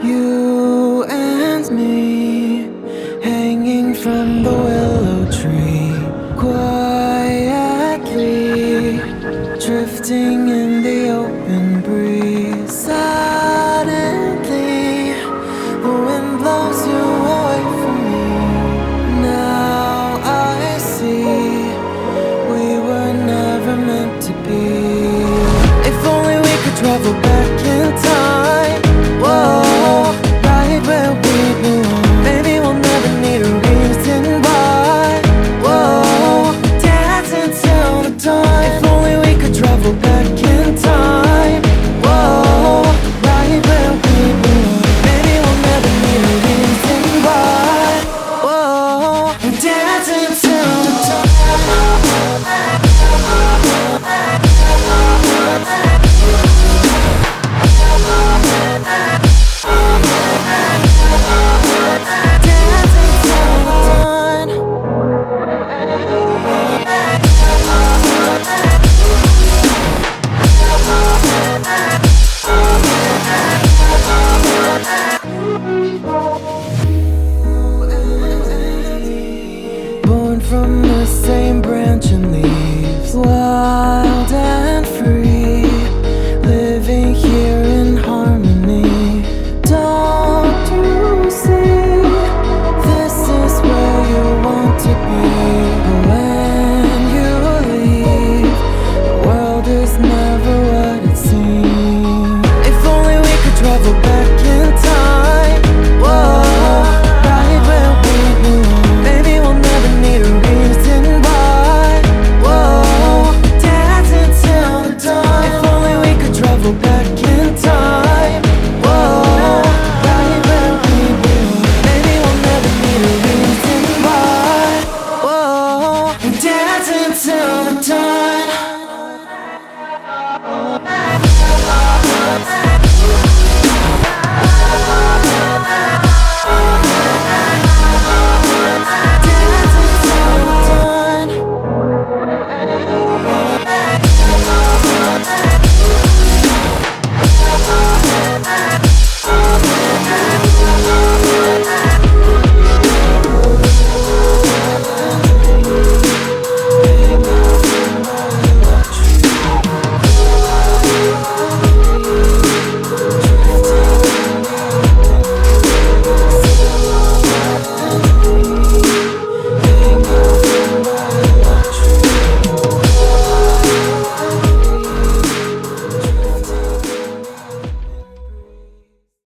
You and me, hanging from the willow tree, quietly drifting in the open breeze. Suddenly, the wind blows you away from me. Now I see we were never meant to be. If only we could travel back